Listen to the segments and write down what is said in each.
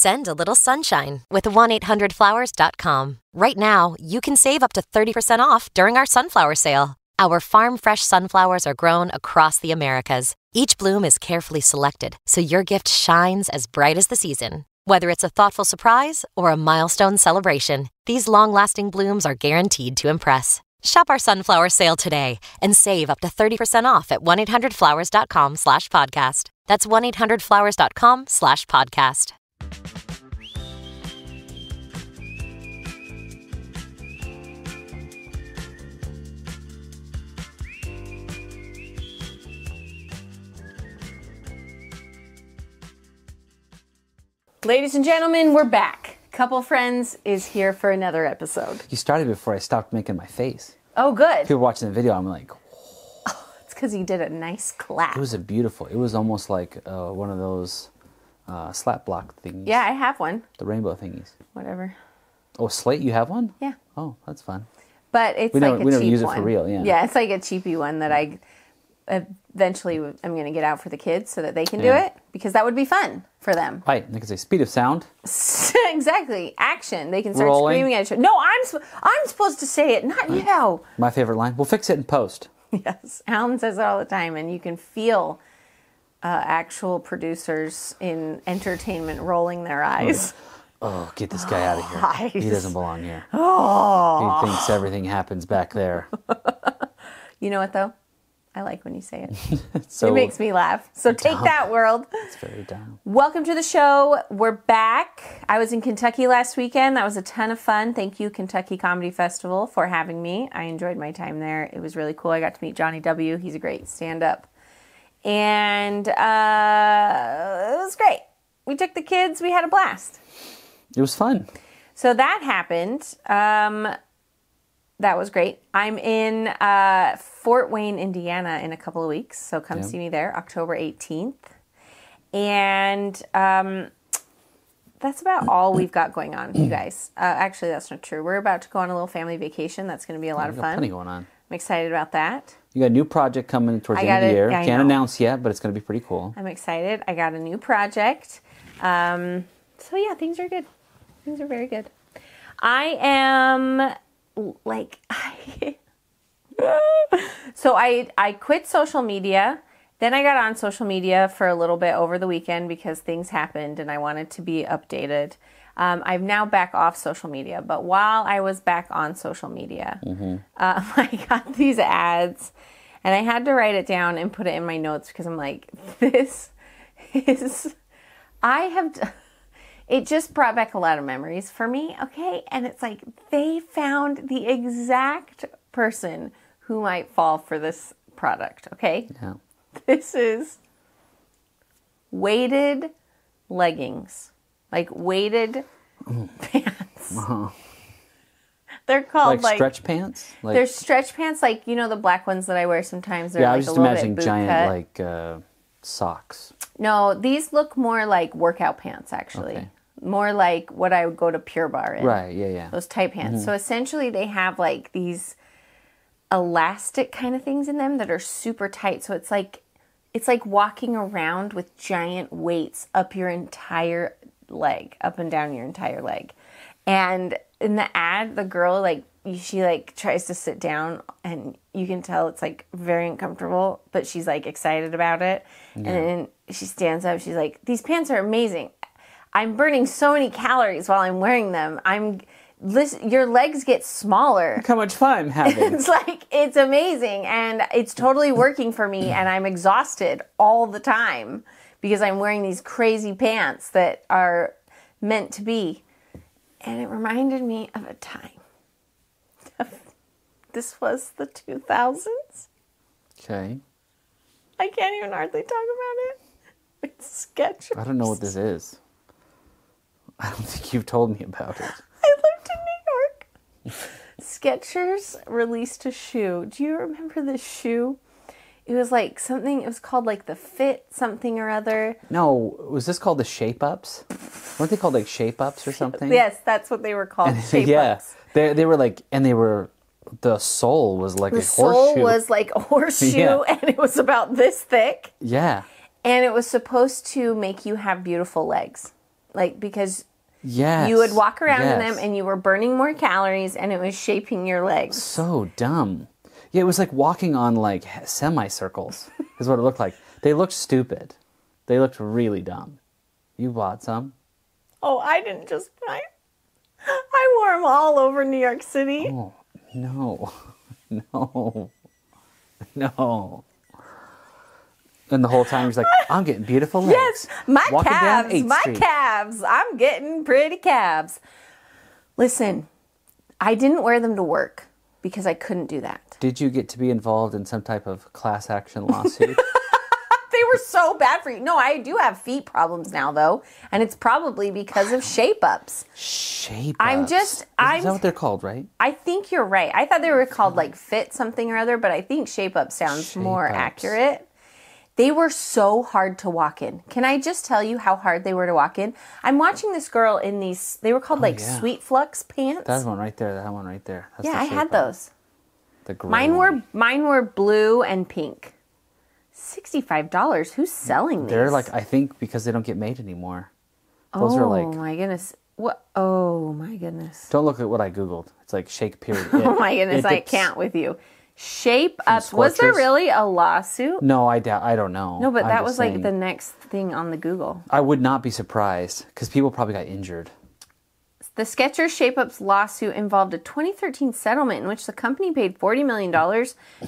send a little sunshine with 1-800-Flowers.com. Right now, you can save up to 30% off during our sunflower sale. Our farm-fresh sunflowers are grown across the Americas. Each bloom is carefully selected, so your gift shines as bright as the season. Whether it's a thoughtful surprise or a milestone celebration, these long-lasting blooms are guaranteed to impress. Shop our sunflower sale today and save up to 30% off at 1-800-Flowers.com/podcast. That's 1-800-Flowers.com/podcast. Ladies and gentlemen, we're back. Couple Friends is here for another episode. You started before I stopped making my face. Oh, good. People watching the video, I'm like, oh, it's because you did a nice clap. it was it was almost like one of those slap block thingies. Yeah, I have one. The rainbow thingies. Whatever. Oh, slate, you have one? Yeah. Oh, that's fun. But it's we like a cheap one. We never use it for real, yeah. Yeah, it's like a cheapy one that I eventually I'm going to get out for the kids so that they can do it, because that would be fun for them. Right, they can say speed of sound. Exactly. Action. They can start Rolling. screaming at each other. No, I'm supposed to say it, not you. My favorite line. We'll fix it in post. Yes. Alan says it all the time, and you can feel actual producers in entertainment rolling their eyes. Oh, get this guy out of here. Eyes. He doesn't belong here. Oh. He thinks everything happens back there. You know what, though? I like when you say it. So it makes me laugh. So take that, world. It's very dumb. Welcome to the show. We're back. I was in Kentucky last weekend. That was a ton of fun. Thank you, Kentucky Comedy Festival, for having me. I enjoyed my time there. It was really cool. I got to meet Johnny W. He's a great stand-up. And it was great. We took the kids. We had a blast. It was fun. So that happened. That was great. I'm in Fort Wayne, Indiana in a couple of weeks, so come see me there, October 18th. And that's about all we've got going on, you guys. Actually, that's not true. We're about to go on a little family vacation. That's going to be a lot of fun. Plenty going on. I'm excited about that. You got a new project coming towards the end of the year. Can't announce yet, but it's going to be pretty cool. I'm excited. I got a new project. So yeah, things are good. Things are very good. I am... so I quit social media. Then I got on social media for a little bit over the weekend because things happened and I wanted to be updated. I'm now back off social media, but while I was back on social media, I got these ads and I had to write it down and put it in my notes because I'm like, it just brought back a lot of memories for me, okay? And it's like they found the exact person who might fall for this product, okay? Yeah. This is weighted leggings, like weighted pants. Uh-huh. They're called like stretch pants? They're stretch pants, like, you know, the black ones that I wear sometimes. They're I was just imagining giant, cut. Socks. No, these look more like workout pants, actually. Okay. More like what I would go to Pure Barre in. Right, yeah. Those tight pants. So essentially they have like these elastic kind of things in them that are super tight. So it's like walking around with giant weights up your entire leg, up and down your entire leg. And in the ad, the girl, she tries to sit down and you can tell it's like very uncomfortable, but she's like excited about it. Yeah. And then she stands up. She's like, these pants are amazing. I'm burning so many calories while I'm wearing them. Your legs get smaller. Look how much fun I'm having. It's amazing. And it's totally working for me. And I'm exhausted all the time because I'm wearing these crazy pants that are meant to be. And it reminded me of a time. This was the 2000s. Okay. I can't even hardly talk about it. It's Skechers. I don't know what this is. I don't think you've told me about it. I lived in New York. Skechers released a shoe. Do you remember this shoe? It was like something, it was called like the Fit something or other. No, was this called the Shape Ups? Weren't they called like Shape Ups or something? Yes, that's what they were called, Shape Ups. They were like, and they were, the sole was like a horseshoe. The sole was like a horseshoe and it was about this thick. Yeah. And it was supposed to make you have beautiful legs. Like, because Yes. you would walk around in yes. them and you were burning more calories and it was shaping your legs. So dumb. Yeah, it was like walking on like semicircles is what it looked like. They looked stupid. They looked really dumb. You bought some? Oh, I didn't just buy. I wore them all over New York City. Oh, no. No. No. And the whole time he's like, I'm getting beautiful legs. Yes, my Walking down calves, 8th my Street. calves. I'm getting pretty calves. Listen, I didn't wear them to work because I couldn't do that. Did you get to be involved in some type of class action lawsuit? They were so bad for you. No, I do have feet problems now, though, and it's probably because of shape-ups. Shape-ups. Is that what they're called, right? I think you're right. I thought they were called like fit something or other, but I think shape-up sounds more Shape-ups. accurate. They were so hard to walk in. Can I just tell you how hard they were to walk in? I'm watching this girl in these, they were called Sweet Flux pants. That one right there. That one right there. That's Yeah, the I had shape-up. those. The gray Mine were blue and pink. $65. Who's selling these? They're like, I think because they don't get made anymore. Those are like, oh my goodness. What? Oh my goodness. don't look at what I Googled. It's like shake period. Oh my goodness, I can't with you. Shape Ups. Was there Scorchers? really a lawsuit? No, I don't know. No, but I'm that just was saying, like the next thing on the Google. I would not be surprised because people probably got injured. The Skechers Shape Ups lawsuit involved a 2013 settlement in which the company paid $40 million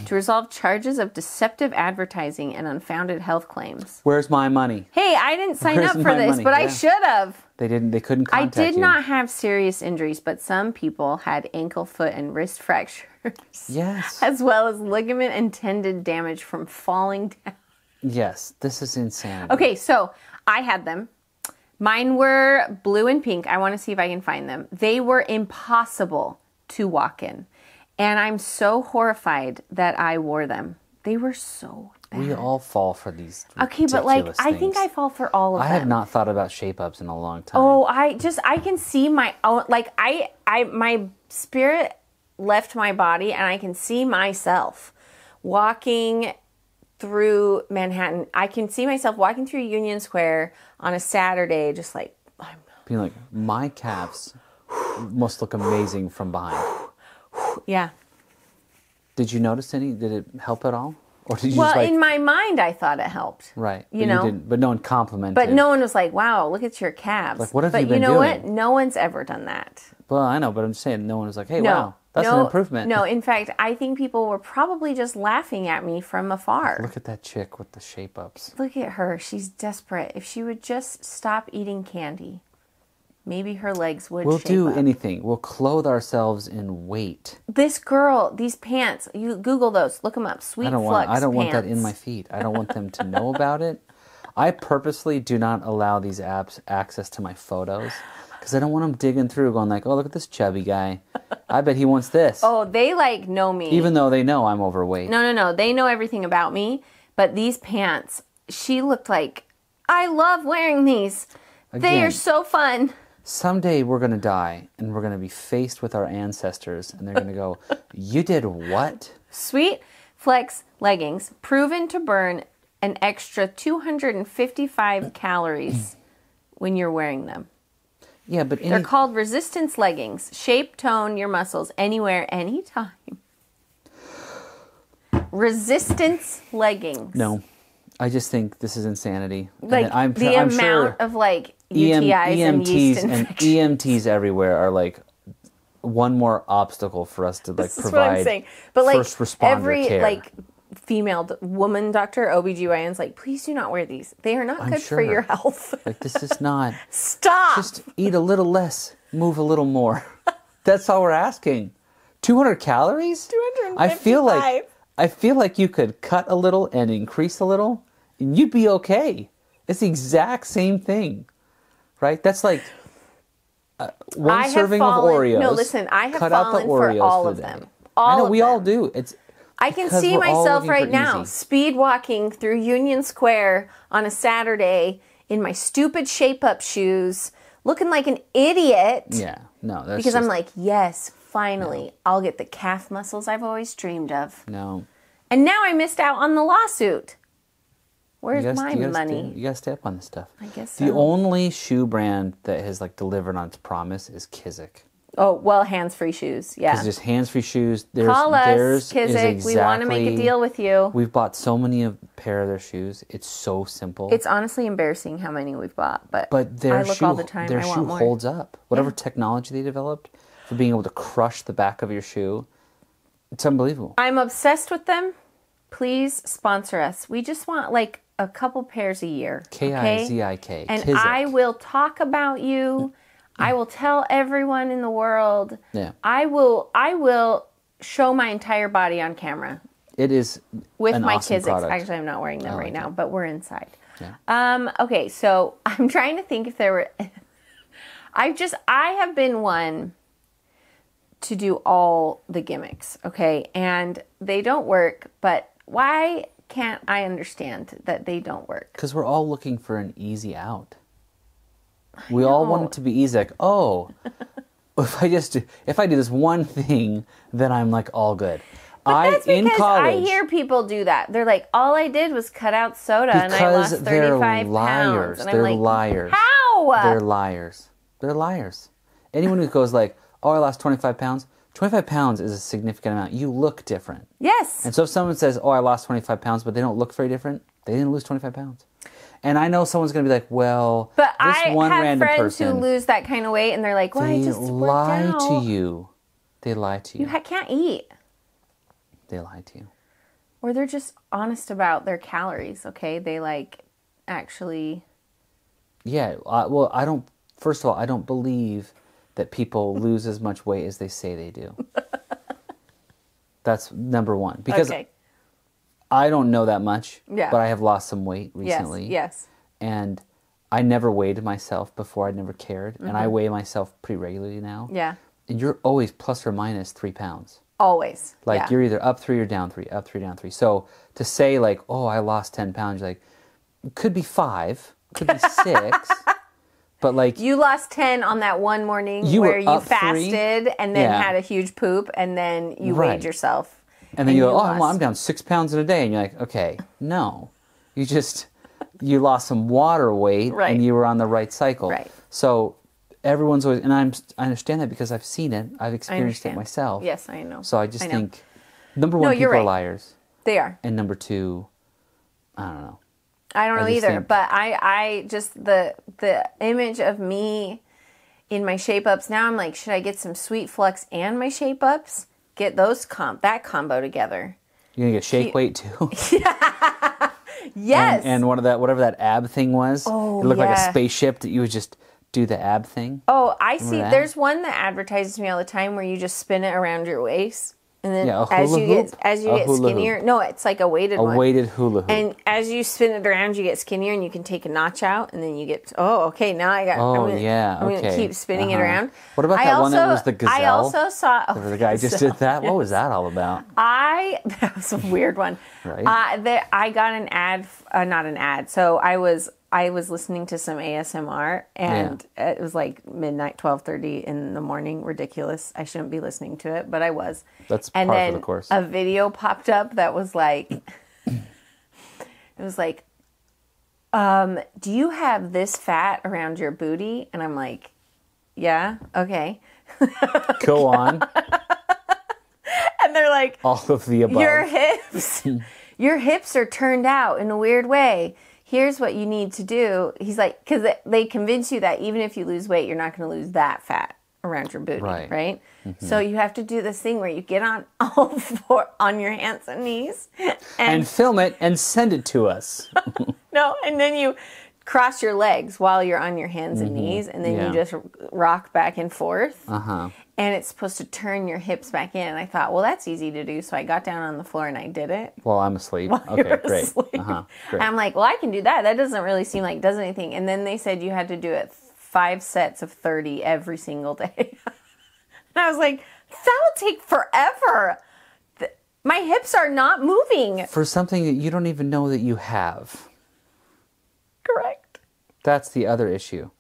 to resolve charges of deceptive advertising and unfounded health claims. Where's my money? Hey, I didn't sign Where's up for my this, money? but I Yeah. should have. They didn't. They couldn't I contact did you. not have serious injuries, but some people had ankle, foot, and wrist fractures. Yes. As well as ligament and tendon damage from falling down. Yes. This is insanity. Okay, so I had them. Mine were blue and pink. I want to see if I can find them. They were impossible to walk in. And I'm so horrified that I wore them. They were so bad. We all fall for these. Okay, but like, ridiculous I think things. I fall for all of them. I have not thought about shape ups in a long time. Oh, I can see my own, like my spirit left my body and I can see myself walking through Manhattan. I can see myself walking through Union Square on a Saturday, just like, being like, my calves must look amazing from behind. yeah. Did you notice any? Did it help at all? Or did you Well, just like, in my mind, I thought it helped. right. You but know? didn't, but no one complimented. But no one was like, wow, look at your calves. Like, what have but you been you know doing? what? No one's ever done that. Well, I know, but I'm just saying no one was like, hey, No. wow, that's an improvement. No, in fact, I think people were probably just laughing at me from afar. Look at that chick with the shape ups. Look at her. She's desperate. If she would just stop eating candy, maybe her legs would We'll shape do up. anything. We'll clothe ourselves in weight. This girl, these pants, you Google those. Look them up. Sweet I don't Flux want that in pants. my feet. I don't want them to know about it. I purposely do not allow these apps access to my photos because I don't want them digging through going like, oh, look at this chubby guy. I bet he wants this. Oh, they like know me. Even though they know I'm overweight. No. They know everything about me. But these pants, she looked like, I love wearing these. They Again. are so fun. Someday we're going to die and we're going to be faced with our ancestors and they're going to go, you did what? Sweet Flex leggings, proven to burn an extra 255 calories when you're wearing them. Yeah, but They're called resistance leggings. Shape, tone your muscles anywhere, anytime. Resistance leggings. No, I just think this is insanity. Like And I'm amount sure of like UTIs and yeast infections. EMTs everywhere are like one more obstacle for us to like This is what I'm provide saying. But like first responder every care. like female woman doctor, OBGYN's like, please do not wear these. They are not I'm good for sure. your health. Like this is not. Stop. Just eat a little less, move a little more. That's all we're asking. 200 calories? 255. I feel like you could cut a little and increase a little, and you'd be okay. It's the exact same thing, right? That's like one serving of Oreos. No, listen, I have cut out the fallen for Oreos all for of the them. day. All I know of we all them. do. It's I can because see we're all myself looking right for now easy. speed walking through Union Square on a Saturday in my stupid shape-up shoes, looking like an idiot. Yeah, no, that's Because I'm just- like, yes, finally, I'll get the calf muscles I've always dreamed of. no. And now I missed out on the lawsuit. Where's my money? You gotta stay up on this stuff. I guess The so. only shoe brand that has like delivered on its promise is Kizik. Oh, well, hands-free shoes. Yeah. It's just hands-free shoes. Call us, theirs is Kizik. We want to make a deal with you. We've bought so many a pair of their shoes. It's so simple. It's honestly embarrassing how many we've bought, but their I look shoe, all the time. Their I shoe want more. holds up. Whatever technology they developed for being able to crush the back of your shoe, it's unbelievable. I'm obsessed with them. Please sponsor us. We just want like a couple pairs a year. Kizik. And Kizik. I will talk about you. I will tell everyone in the world. Yeah. I will show my entire body on camera. It is with an my awesome Kiziks. product. Actually, I'm not wearing them right now, but we're inside. Yeah. Okay, so I'm trying to think if there were. I have been one to do all the gimmicks, okay, and they don't work. But why can't I understand that they don't work? Because we're all looking for an easy out. We all want it to be easy. Like, oh, if I do this one thing, then I'm like all good. But that's because I hear people do that. They're like, all I did was cut out soda and I lost 35 pounds. And They're I'm like, liars. How? They're liars. They're liars. Anyone who goes like, oh, I lost 25 pounds. 25 pounds is a significant amount. You look different. Yes. And so if someone says, oh, I lost 25 pounds, but they don't look very different, they didn't lose 25 pounds. And I know someone's going to be like, well, but this one random person. But I have friends who lose that kind of weight and they're like, well, I just worked out. They lie to you. They lie to you. You can't eat. They lie to you. Or they're just honest about their calories, okay? They like actually... Yeah, well, first of all, I don't believe that people lose as much weight as they say they do. That's number one. Because I don't know that much, but I have lost some weight recently. Yes. And I never weighed myself before. I never cared. And I weigh myself pretty regularly now. Yeah. And you're always plus or minus 3 pounds. Always. Like you're either up 3 or down 3, up 3, down 3. So to say like, oh, I lost 10 pounds, you're like, could be 5, could be 6. But like you lost 10 on that one morning where you fasted and then had a huge poop and then you weighed yourself. And then you go, oh, I'm down 6 pounds in a day. And you're like, okay, no. You lost some water weight and you were on the right cycle. Right. So everyone's always, and I understand that because I've seen it. I've experienced it myself. Yes, I know. So I just think, number one, people are liars. They are. And number two, I don't know. I don't know either. But I just, the image of me in my shape-ups, now I'm like, should I get some Sweet Flux and my shape-ups? Get that combo together. You're going to get shake weight too? Yes. And whatever that ab thing was. Oh, it looked like a spaceship that you would just do the ab thing. Oh, I see. There's one that advertises me all the time where you just spin it around your waist. And then as you get skinnier, no, it's like a weighted one. A weighted hula hoop. And as you spin it around, you get skinnier, and you can take a notch out, and then you get. Oh, okay. Now I got. Oh, I'm gonna keep spinning it around. What about that one that was the gazelle? I also saw. The guy just did that. What was that all about? That was a weird one. Right. I got an ad, not an ad. So I was listening to some ASMR, and it was like midnight, 12:30 in the morning. Ridiculous. I shouldn't be listening to it, but I was. That's par for the course. A video popped up that was like, it was like, do you have this fat around your booty? And I'm like, yeah, okay. Go on. And they're like, all of the above. Your hips are turned out in a weird way. Here's what you need to do. He's like, because they convince you that even if you lose weight, you're not going to lose that fat around your booty, right? Mm-hmm. So you have to do this thing where you get on on your hands and knees. And film it and send it to us. No, and then you cross your legs while you're on your hands and knees, and then you just rock back and forth. Uh-huh. And it's supposed to turn your hips back in. And I thought, well, that's easy to do. So I got down on the floor and I did it. Well, I'm asleep. Okay, great. Uh-huh, great. And I'm like, well, I can do that. That doesn't really seem like it does anything. And then they said you had to do it 5 sets of 30 every single day. And I was like, that will take forever. My hips are not moving. For something that you don't even know that you have. Correct. That's the other issue.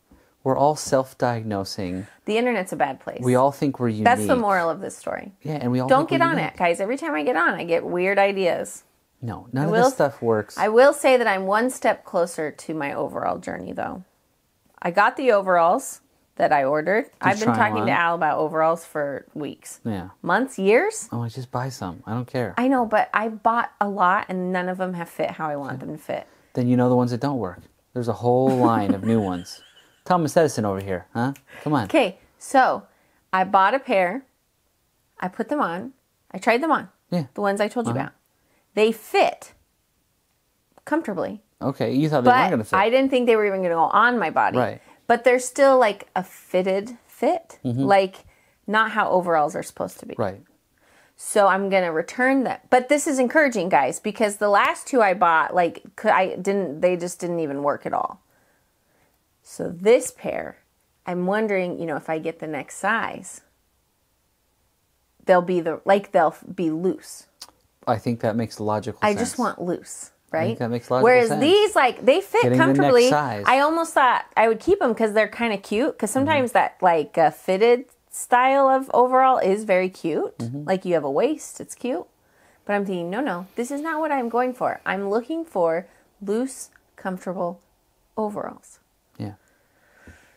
We're all self-diagnosing. The internet's a bad place. We all think we're unique. That's the moral of this story. Yeah, and we all don't get on it, guys. Every time I get on, I get weird ideas. No, none of this stuff works. I will say that I'm one step closer to my overall journey, though. I got the overalls that I ordered. I've been talking to Al about overalls for weeks. Yeah. Months, years. Oh, I just buy some. I don't care. I know, but I bought a lot and none of them have fit how I want them to fit. Then you know the ones that don't work. There's a whole line of new ones. Thomas Edison over here, huh? Come on. Okay, so I bought a pair. I put them on. I tried them on. Yeah. The ones I told you about. They fit comfortably. Okay, you thought they weren't going to fit. I didn't think they were even going to go on my body. Right. But they're still like a fitted fit. Like not how overalls are supposed to be. Right. So I'm going to return them. But this is encouraging, guys, because the last two I bought, they just didn't even work at all. So this pair, I'm wondering, if I get the next size, they'll be loose. I think that makes logical sense. I just want loose, right? I think that makes logical Whereas sense. these, they fit Getting comfortably. the next size. I almost thought I would keep them because they're kind of cute. Because sometimes that fitted style of overall is very cute. Like you have a waist, it's cute. But I'm thinking, no, this is not what I'm going for. I'm looking for loose, comfortable overalls. Yeah.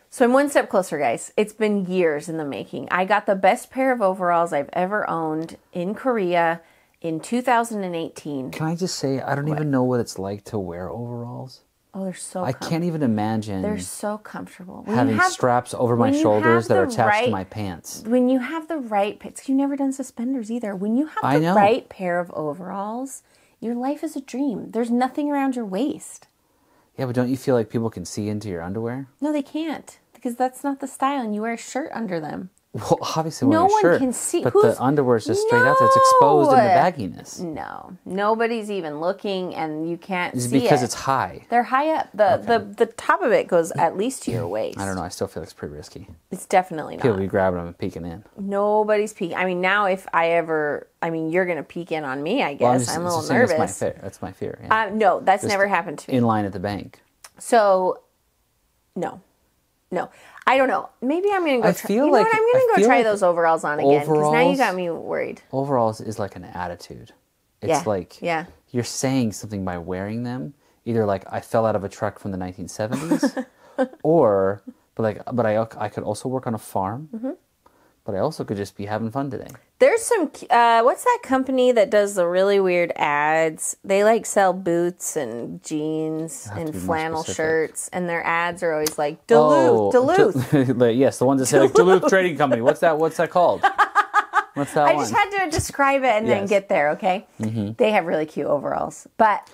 So I'm one step closer, guys. It's been years in the making. I got the best pair of overalls I've ever owned in Korea in 2018. Can I just say, I don't even know what it's like to wear overalls. Oh, they're so I can't even imagine They're so comfortable. having straps over my shoulders that are attached to my pants. When you have the right... You've never done suspenders either. When you have the right pair of overalls, your life is a dream. There's nothing around your waist. Yeah, but don't you feel like people can see into your underwear? No, they can't. Because that's not the style, and you wear a shirt under them. Well, obviously no wearing a shirt, one can see. but the underwear is just straight out there. It's exposed in the bagginess. No, nobody's even looking, and you can't see it. Because it's high. They're high up. The top of it goes at least to your waist. I don't know. I still feel like it's pretty risky. It's definitely not. People be grabbing them and peeking in. Nobody's peeking. I mean, now if I ever... you're going to peek in on me, I guess. I'm a little nervous. That's my fear. Yeah. No, that's never happened to me. In line at the bank. So, no. I don't know. Maybe I'm going to go try... I'm going to go try those overalls on again. Because now you got me worried. Overalls is like an attitude. It's you're saying something by wearing them. Either like, I fell out of a truck from the 1970s. But I could also work on a farm. But I also could just be having fun today. There's some... what's that company that does the really weird ads? They sell boots and jeans and flannel shirts. And their ads are always like, Duluth. Yes, the ones that say like Duluth Trading Company. What's that called? What's that I just had to describe it and then get there, okay? They have really cute overalls. But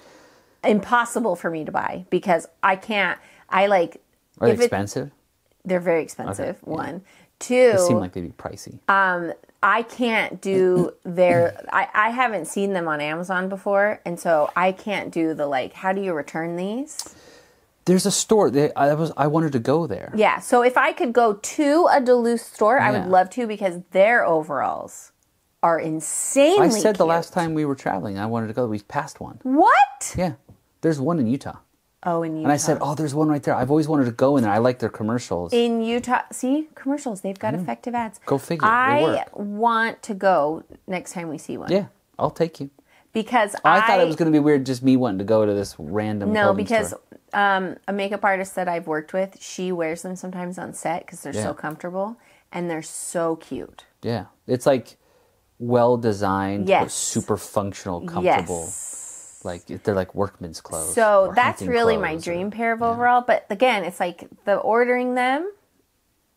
impossible for me to buy because I can't... Are they expensive? They're very expensive, one. Two, they seem like they'd be pricey. I can't do their... I haven't seen them on Amazon before, and so I can't do the, how do you return these? There's a store. I wanted to go there. Yeah, so if I could go to a Duluth store, I would love to because their overalls are insanely I said cute. the last time we were traveling, I wanted to go. We passed one. What? Yeah. There's one in Utah. Oh, in Utah. And I said, there's one right there. I've always wanted to go in there. I like their commercials. In Utah. See? Commercials. They've got effective ads. Go figure. I want to go next time we see one. Yeah. I'll take you. Because I thought it was going to be weird just me wanting to go to this random clothing store. A makeup artist that I've worked with, she wears them sometimes on set because they're so comfortable. And they're so cute. Yeah. It's well-designed, but super functional, comfortable. Yes. They're like workman's clothes. So that's really my dream pair of overall. But again, it's the ordering them,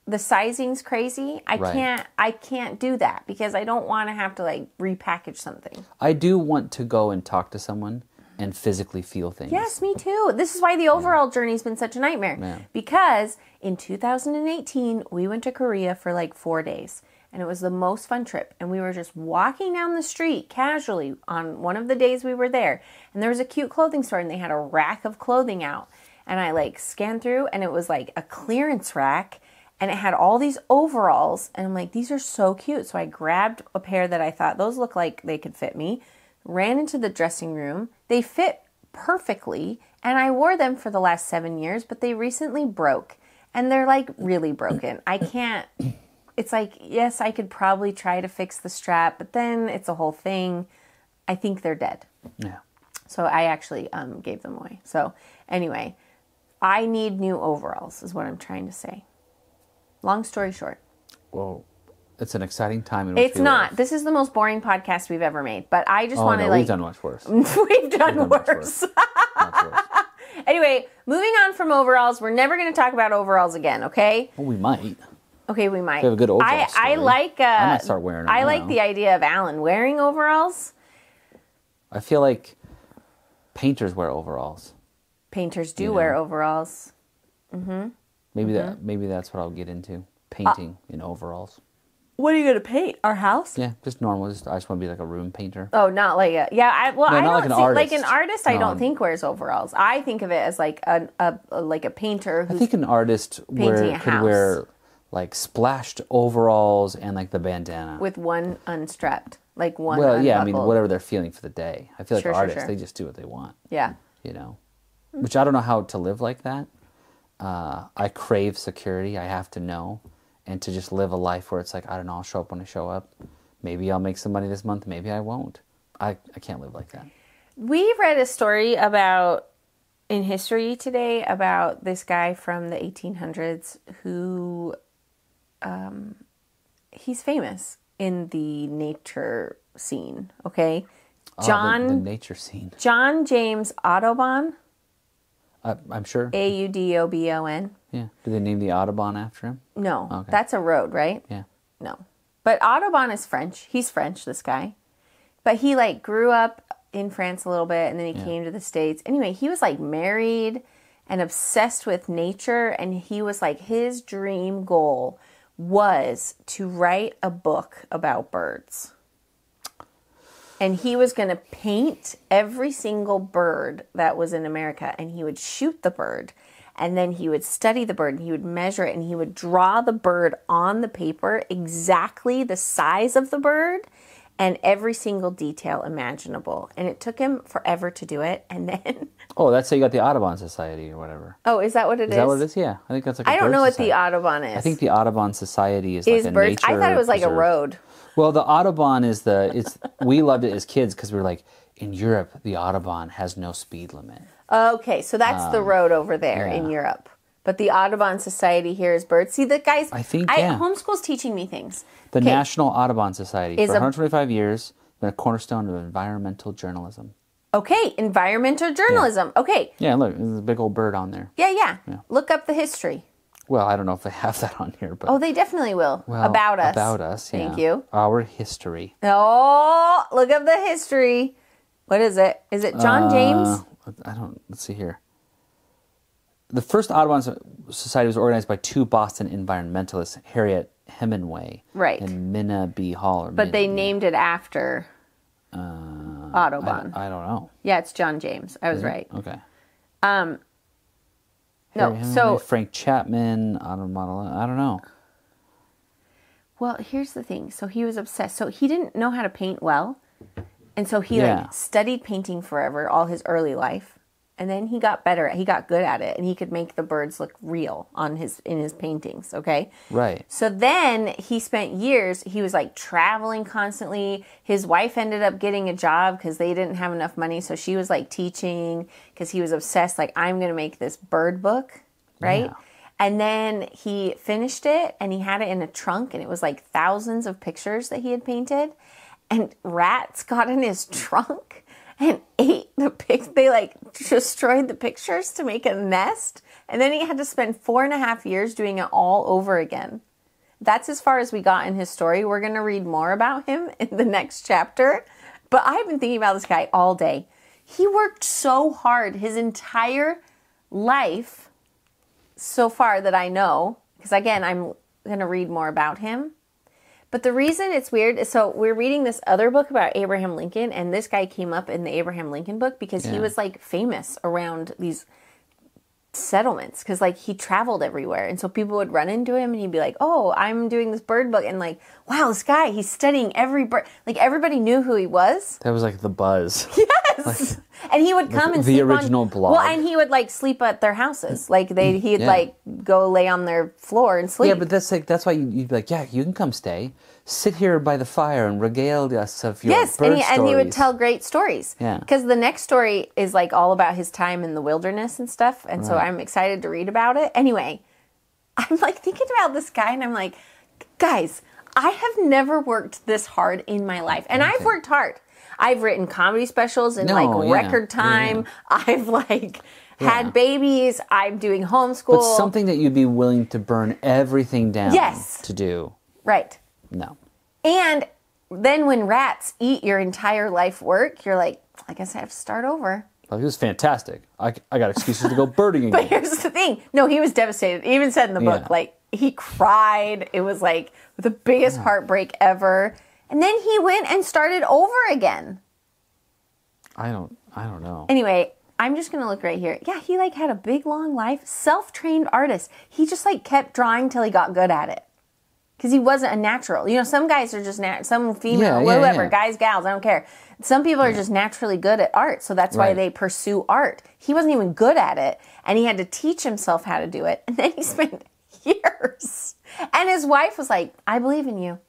the sizing's crazy. I can't do that because I don't want to have to repackage something. I do want to go and talk to someone and physically feel things. Yes, me too. This is why the overall journey's been such a nightmare. Yeah. Because in 2018, we went to Korea for 4 days. And it was the most fun trip. And we were just walking down the street casually on one of the days we were there. And there was a cute clothing store and they had a rack of clothing out. And I scanned through and it was a clearance rack. And it had all these overalls. And I'm like, these are so cute. So I grabbed a pair that I thought, those look like they could fit me. Ran into the dressing room. They fit perfectly. And I wore them for the last 7 years. But they recently broke. And they're really broken. I can't... It's yes, I could probably try to fix the strap, but then it's a whole thing. I think they're dead. Yeah. So I actually gave them away. So anyway, I need new overalls is what I'm trying to say. Long story short. Well, it's an exciting time in which it's not. Live. This is the most boring podcast we've ever made. But I just want to we've done much worse. We've done worse. Much worse. Anyway, moving on from overalls. We're never going to talk about overalls again, okay? Well, we might. Okay, we might. We have a good overall story. I like... I might start wearing them I like the idea of Alan wearing overalls. I feel like painters wear overalls. Painters do wear overalls. Mm-hmm. Maybe that's what I'll get into. Painting in overalls. What are you going to paint? Our house? Yeah, just normal. I just want to be like a room painter. Oh, not like a... Yeah, I don't like an artist. Like an artist, I don't think wears overalls. I think of it as like a painter who's I think an artist could wear like splashed overalls and like the bandana. With one unstrapped. Like one unbuckled. Yeah, I mean, whatever they're feeling for the day. I feel like artists, they just do what they want. Yeah. You know? Which I don't know how to live like that. I crave security. I have to know. And to just live a life where it's like, I don't know, I'll show up when I show up. Maybe I'll make some money this month. Maybe I won't. I can't live like that. We read a story in history today about this guy from the 1800s who, he's famous in the nature scene, okay? The nature scene. John James Audubon. I'm sure. Audobon. Yeah. Do they name the Audubon after him? No. Okay. That's a road, right? Yeah. No. But Audubon is French. He's French, this guy. But he like grew up in France a little bit and then he came to the States. Anyway, he was like married and obsessed with nature, and he was like, his dream goal was to write a book about birds. And he was going to paint every single bird that was in America, and he would shoot the bird, and then he would study the bird, and he would measure it, and he would draw the bird on the paper exactly the size of the bird and every single detail imaginable. And it took him forever to do it, and then... Oh, that's how you got the Audubon Society or whatever. Oh, is that what it is? Is that what it is? Yeah. I think that's like I don't know what the Audubon is. I think the Audubon Society is like a birds. nature I thought it was like a road. Well, the Audubon is we loved it as kids because we were like, in Europe, the Audubon has no speed limit. Okay, so that's the road over there in Europe. But the Audubon Society here is birds. See, the guys, homeschool's teaching me things. The National Audubon Society, for 125 years, been a cornerstone of environmental journalism. Okay, environmental journalism. Yeah. Okay. Yeah, look, there's a big old bird on there. Yeah. Look up the history. Well, I don't know if they have that on here, but... Oh, they definitely will. Well, about us. About us, yeah. Thank you. Our history. Oh, look up the history. What is it? Is it John James? Let's see here. The first Audubon Society was organized by two Boston environmentalists, Harriet Hemingway and Minna B. Hall. But they named it after Audubon. I don't know. Yeah, it's John James. I was right. Okay. So Frank Chapman, Audubon, I don't know. Well, here's the thing. So he was obsessed. So he didn't know how to paint well. And so he studied painting forever, all his early life. And then he got better. He got good at it, and he could make the birds look real in his paintings. Okay, right. So then he spent years. He was like traveling constantly. His wife ended up getting a job because they didn't have enough money, so she was like teaching because he was obsessed. Like, I'm gonna make this bird book, right? Yeah. And then he finished it, and he had it in a trunk, and it was like thousands of pictures that he had painted, and rats got in his trunk and ate the They like destroyed the pictures to make a nest. And then he had to spend 4.5 years doing it all over again. That's as far as we got in his story. We're going to read more about him in the next chapter. But I've been thinking about this guy all day. He worked so hard his entire life so far that I know. Because again, I'm going to read more about him. But the reason it's weird is, so we're reading this other book about Abraham Lincoln, and this guy came up in the Abraham Lincoln book because he was like famous around these settlements because like he traveled everywhere. And so people would run into him and he'd be like, oh, I'm doing this bird book. And like, wow, this guy, he's studying every bird. Like everybody knew who he was. That was like the buzz. Yes. Yes. And he would come and the sleep original blog. Well, and he would like sleep at their houses. Like he'd like go lay on their floor and sleep. Yeah, but that's why you'd be like, yeah, you can come stay. Sit here by the fire and regale us of your bird stories. And he would tell great stories. Yeah. Because the next story is like all about his time in the wilderness and stuff. And so I'm excited to read about it. Anyway, I'm like thinking about this guy and I'm like, guys, I have never worked this hard in my life. And I've worked hard. I've written comedy specials in record time. Yeah. I've had babies. I'm doing homeschool. But something that you'd be willing to burn everything down to do. Right. No. And then when rats eat your entire life work, you're like, I guess I have to start over. Well, it was fantastic. I got excuses to go birding again. But here's the thing. No, he was devastated. He even said in the book, like, he cried. It was like the biggest heartbreak ever. And then he went and started over again. I don't know. Anyway, I'm just going to look right here. Yeah, he like had a big, long life. Self-trained artist. He just like kept drawing till he got good at it. Because he wasn't a natural. You know, some guys are just, some female, whatever, guys, gals, I don't care. Some people are just naturally good at art. So that's why they pursue art. He wasn't even good at it. And he had to teach himself how to do it. And then he spent years. And his wife was like, I believe in you.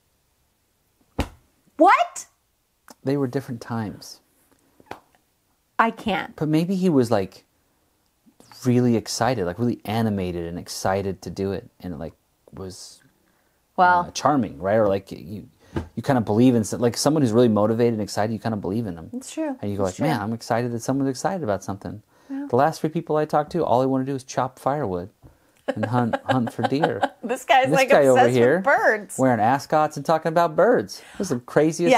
What? They were different times. I can't. But maybe he was like really excited, like really animated and excited to do it. And it like was charming, right? Or like you kind of believe in, like someone who's really motivated and excited, you kind of believe in them. It's true. And you go like, man, I'm excited that someone's excited about something. Yeah. The last 3 people I talked to, all they want to do is chop firewood and hunt for deer. This guy's like obsessed with birds. Wearing ascots and talking about birds. This is the craziest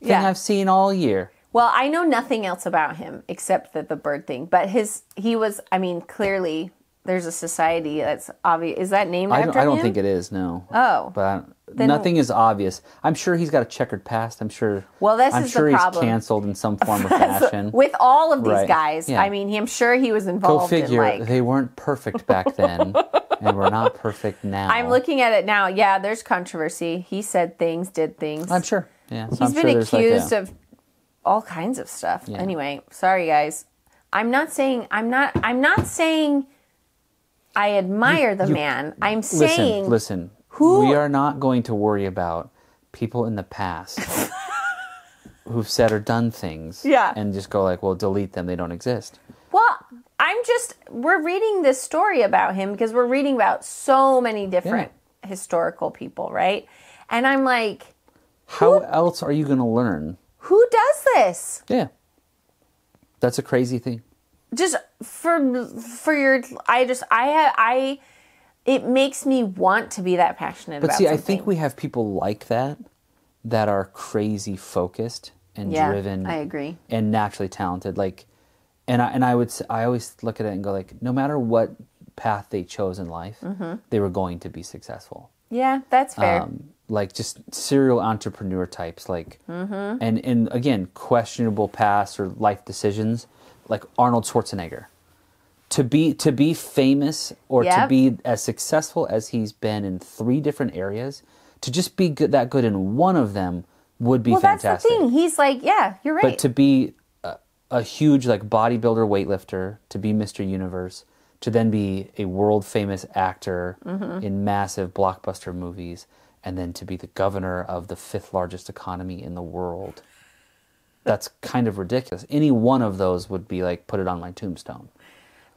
thing I've seen all year. Well, I know nothing else about him except the bird thing. But he was, I mean, clearly there's a society that's obvious. Is that named after him? I don't think it is, no. Oh. But nothing is obvious. I'm sure he's got a checkered past. I'm sure. Well, this is the problem. He's canceled in some form or fashion. With all of these guys. Yeah. I mean, I'm sure he was involved in Go figure. They weren't perfect back then. And we're not perfect now. I'm looking at it now. Yeah, there's controversy. He said things, did things. I'm sure. Yeah. So He's been accused of all kinds of stuff. Yeah. Anyway, sorry guys. I'm not saying I admire the man. I'm saying listen. We are not going to worry about people in the past who've said or done things and just go like, well, delete them. They don't exist. Well, we're reading this story about him because we're reading about so many different historical people, right? And I'm like, how else are you going to learn? Who does this? Yeah. That's a crazy thing. Just for your, it makes me want to be that passionate about something. But see, I think we have people like that are crazy focused and driven. I agree. And naturally talented. Like, and I always look at it and go like, no matter what path they chose in life, they were going to be successful. Yeah, that's fair. Like just serial entrepreneur types, like, and again, questionable past or life decisions, like Arnold Schwarzenegger. To be famous or to be as successful as he's been in 3 different areas, to just be that good in one of them would be fantastic. Well, that's the thing. He's like, yeah, you're right. But to be a huge like bodybuilder, weightlifter, to be Mr. Universe, to then be a world famous actor in massive blockbuster movies, and then to be the governor of the 5th largest economy in the world. That's kind of ridiculous. Any one of those would be like, put it on my tombstone.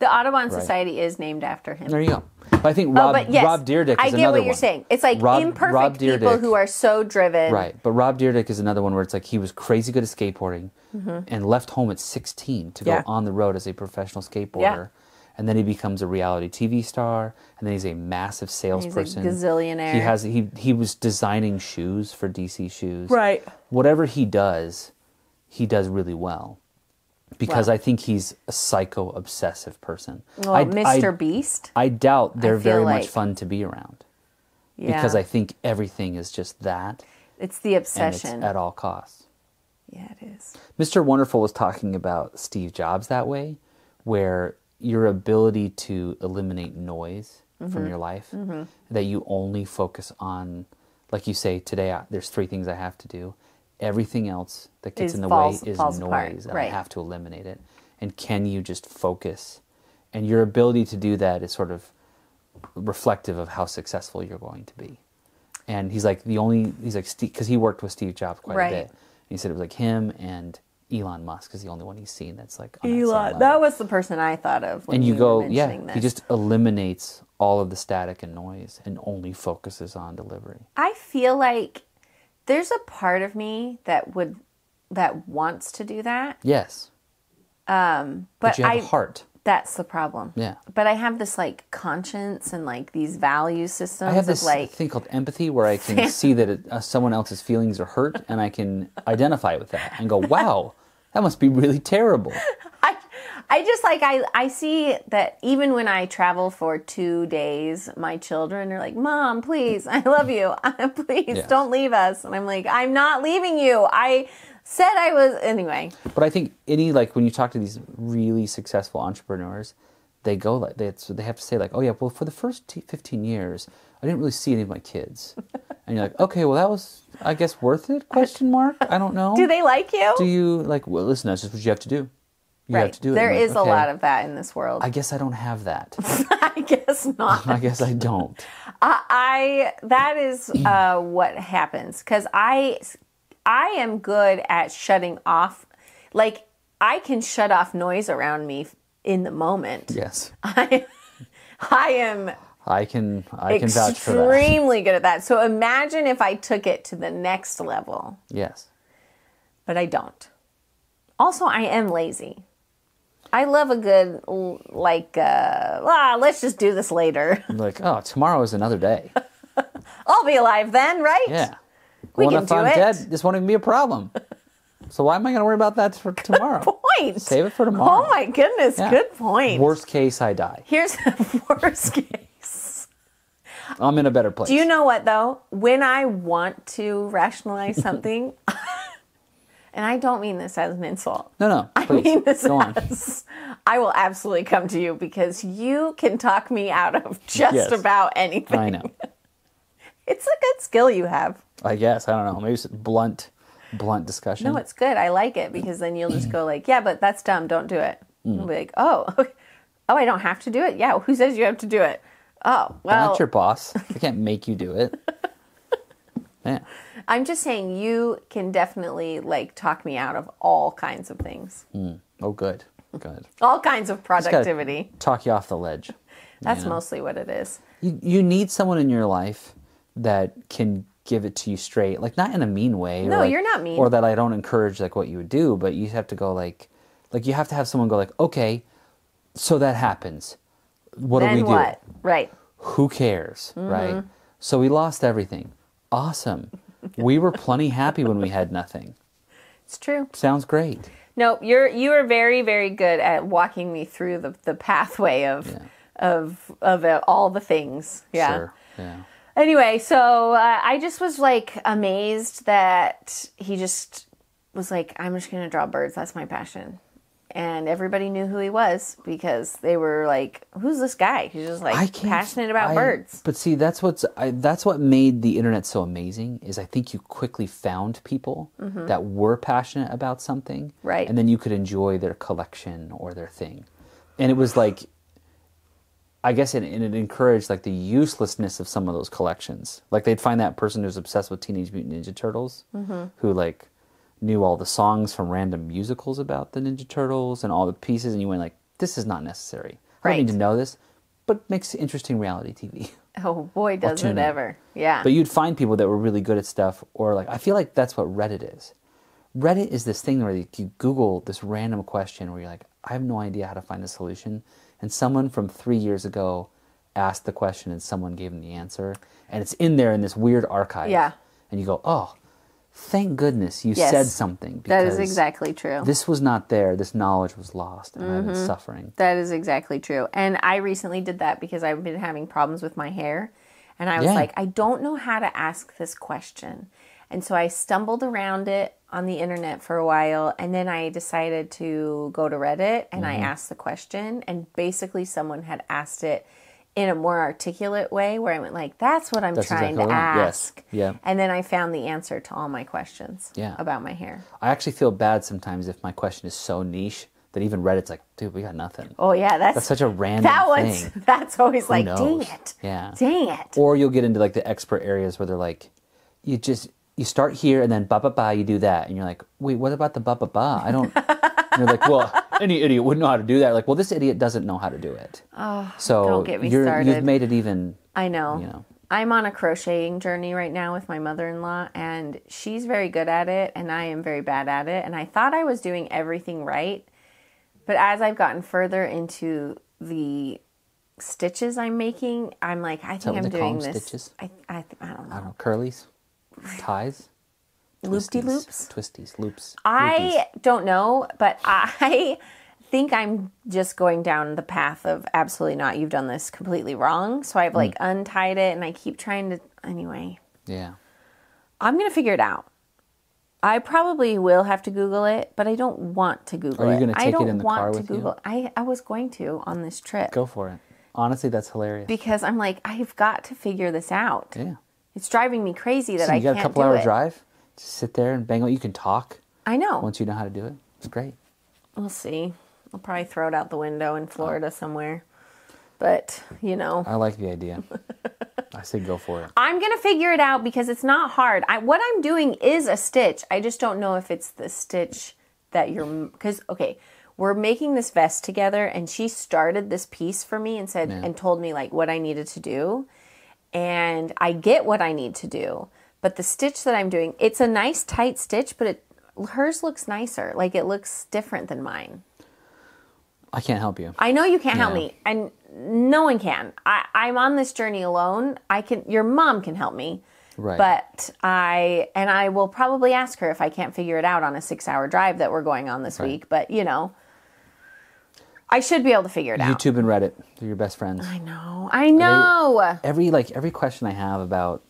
The Audubon Society is named after him. There you go. But I think Rob Dyrdek is another one. I get what you're saying. It's like imperfect people who are so driven. Right. But Rob Dyrdek is another one where it's like he was crazy good at skateboarding and left home at 16 to go on the road as a professional skateboarder. Yeah. And then he becomes a reality TV star, and then he's a massive salesperson. He's a gazillionaire. He was designing shoes for DC Shoes. Right. Whatever he does really well. Because I think he's a psycho-obsessive person. Well, Mr. Beast? I doubt they're very much fun to be around. Yeah. Because I think everything is just that. It's the obsession. And it's at all costs. Yeah, it is. Mr. Wonderful was talking about Steve Jobs that way, where your ability to eliminate noise from your life, that you only focus on, like you say, today there's 3 things I have to do, everything else that gets in the way is noise, apart. and I have to eliminate it. And can you just focus? And your ability to do that is sort of reflective of how successful you're going to be. And he's like, because he worked with Steve Jobs quite a bit. And he said it was like him and Elon Musk is the only one he's seen that's like on Elon. That was the person I thought of when you were mentioning this. He just eliminates all of the static and noise and only focuses on delivery. I feel like there's a part of me that wants to do that. Yes. But you have a heart. That's the problem. Yeah. But I have this like conscience and like these value systems. I have this like thing called empathy where I can see that someone else's feelings are hurt and I can identify with that and go, wow, that must be really terrible. I just like, I see that even when I travel for 2 days, my children are like, Mom, please, I love you. Please don't leave us. And I'm like, I'm not leaving you. I said I was, anyway. But I think when you talk to these really successful entrepreneurs, they go like, they have to say like, oh yeah, well for the first 15 years, I didn't really see any of my kids. And you're like, okay, well that was, I guess, worth it? ? I don't know. Do they like you? Do you like, well listen, that's just what you have to do. You have to do it. There is a lot of that in this world. I guess I don't have that. I guess not. I guess I don't. That is what happens. Because I am good at shutting off. Like, I can shut off noise around me in the moment. Yes. I can vouch for that. Extremely good at that. So imagine if I took it to the next level. Yes. But I don't. Also, I am lazy. I love a good, let's just do this later. Like, oh, tomorrow is another day. I'll be alive then, right? Yeah. We can if I'm dead, this won't even be a problem. So why am I going to worry about that for tomorrow? Good point. Save it for tomorrow. Oh my goodness, good point. Worst case, I die. Here's the worst case. I'm in a better place. Do you know what, though? When I want to rationalize something... And I don't mean this as an insult. No, please. I mean this Go on. I will absolutely come to you because you can talk me out of just about anything. I know. It's a good skill you have. I guess. I don't know. Maybe it's blunt discussion. No, it's good. I like it because then you'll just go like, yeah, but that's dumb. Don't do it. You'll be like, oh, I don't have to do it? Yeah, who says you have to do it? Oh, well. I'm not your boss. I can't make you do it. Yeah. I'm just saying you can definitely like talk me out of all kinds of things. Oh, good. Good. All kinds of productivity. Talk you off the ledge. That's mostly what it is. You need someone in your life that can give it to you straight, like not in a mean way. No, like, you're not mean. Or that I don't encourage like what you would do, but you have to go like you have to have someone go like, okay, so that happens. What do we do? What? Right. Who cares? Right. So we lost everything. Awesome. We were plenty happy when we had nothing. It's true. Sounds great. No, you are very, very good at walking me through the pathway of all the things. Yeah. Sure. Yeah. Anyway, so I just was like amazed that he just was like, I'm just going to draw birds. That's my passion. And everybody knew who he was because they were like, "Who's this guy? He's just like passionate about birds." But see, that's what made the internet so amazing. Is I think you quickly found people that were passionate about something, right? And then you could enjoy their collection or their thing. And it was like, I guess it encouraged like the uselessness of some of those collections. Like they'd find that person who's obsessed with Teenage Mutant Ninja Turtles, who like knew all the songs from random musicals about the Ninja Turtles and all the pieces, and you went like, this is not necessary. I don't need to know this, but makes interesting reality TV. Oh boy, does it ever. Yeah. But you'd find people that were really good at stuff, or like, I feel like that's what Reddit is. Reddit is this thing where you Google this random question where you're like, I have no idea how to find a solution, and someone from 3 years ago asked the question and someone gave them the answer, and it's in there in this weird archive. Yeah. And you go, oh, thank goodness you said something. That is exactly true. This was not there. This knowledge was lost, and I've been suffering. That is exactly true. And I recently did that because I've been having problems with my hair. And I was like, I don't know how to ask this question. And so I stumbled around it on the internet for a while. And then I decided to go to Reddit and I asked the question. And basically someone had asked it in a more articulate way where I went like, that's what I'm trying to ask. Yes. Yeah. And then I found the answer to all my questions Yeah. about my hair. I actually feel bad sometimes if my question is so niche that even Reddit's like, dude, we got nothing. Oh, yeah. That's such a random thing. That's always Who like, knows? dang it. Yeah. Dang it. Or you'll get into like the expert areas where they're like, you start here and then ba-ba-ba, you do that. And you're like, wait, what about the ba-ba-ba? I don't... And you're like, well, any idiot wouldn't know how to do that. Like, well, this idiot doesn't know how to do it. Oh, so don't get me started. You've made it even... I know. I'm on a crocheting journey right now with my mother-in-law, and she's very good at it, and I am very bad at it. And I thought I was doing everything right. But as I've gotten further into the stitches I'm making, I'm like, I think I'm doing this. Stitches? I don't know. I don't know. Curlies? Ties? Loop-de-loops? Twisties. Loops. I don't know, but I think I'm just going down the path of absolutely not. You've done this completely wrong. So I've like untied it, and I keep trying to... Anyway. Yeah. I'm going to figure it out. I probably will have to Google it, but I don't want to Google it. Are you going to take it in the car with you? I was going to on this trip. Go for it. Honestly, that's hilarious. Because I'm like, I've got to figure this out. Yeah. It's driving me crazy that I can't do it. You got a couple hour drive? Just sit there and bang out. You can talk. I know. Once you know how to do it. It's great. We'll see. I'll probably throw it out the window in Florida somewhere. But, I like the idea. I say go for it. I'm going to figure it out because it's not hard. What I'm doing is a stitch. I just don't know if it's the stitch that you're... Because, okay, we're making this vest together, and she started this piece for me and said and told me, like, what I needed to do. And I get what I need to do. But the stitch that I'm doing, it's a nice tight stitch, but hers looks nicer. Like, it looks different than mine. I can't help you. I know you can't help me, and no one can. I'm on this journey alone. Your mom can help me, right? But I will probably ask her if I can't figure it out on a 6-hour drive that we're going on this week. But I should be able to figure it out. YouTube and Reddit, they're your best friends. I know. Every question I have about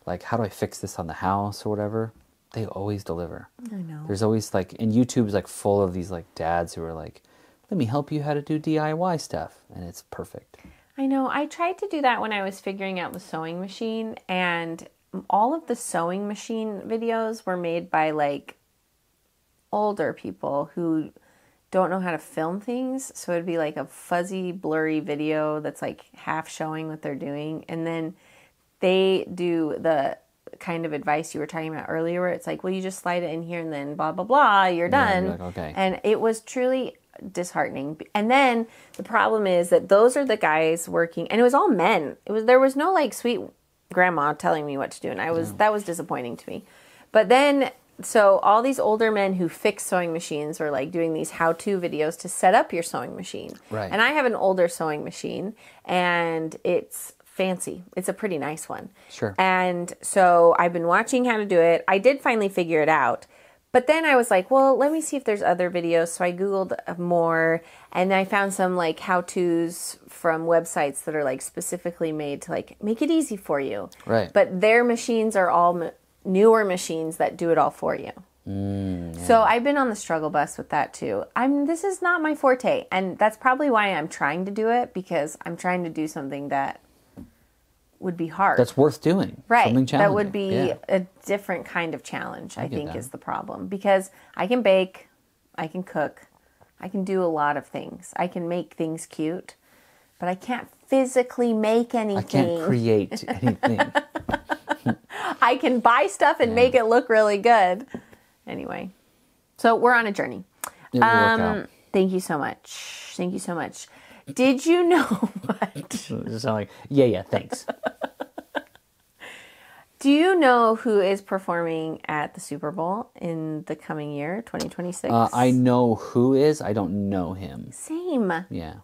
like how do I fix this on the house or whatever, they always deliver. I know. There's always like, and YouTube's like full of these like dads who are like, let me help you how to do DIY stuff. And it's perfect. I know. I tried to do that when I was figuring out the sewing machine. And all of the sewing machine videos were made by like older people who don't know how to film things. So it'd be like a fuzzy, blurry video that's like half showing what they're doing. And then they do the kind of advice you were talking about earlier where it's like, well, you just slide it in here and then blah, blah, blah, you're done. You're like, okay. And it was truly disheartening. And then the problem is that those are the guys working, and it was all men. There was no like sweet grandma telling me what to do, and that was disappointing to me. But then so all these older men who fix sewing machines are like doing these how-to videos to set up your sewing machine. Right. And I have an older sewing machine, and it's fancy. It's a pretty nice one. Sure. And so I've been watching how to do it. I did finally figure it out. But then I was like, well, let me see if there's other videos. So I Googled more, and I found some like how-tos from websites that are like specifically made to like make it easy for you. Right. But their machines are all newer machines that do it all for you. Yeah. So I've been on the struggle bus with that too. This is not my forte, and that's probably why I'm trying to do it, because I'm trying to do something that would be hard. That's worth doing. Right. Something challenging. That would be a different kind of challenge, I think, is the problem. Because I can bake, I can cook, I can do a lot of things. I can make things cute, but I can't physically make anything. I can't create anything. I can buy stuff and make it look really good. Anyway, so we're on a journey. It will work out. Thank you so much. Thank you so much. Did you know what? It sound like, yeah, thanks. Do you know who is performing at the Super Bowl in the coming year, 2026? I know who is. I don't know him. Same. Yeah.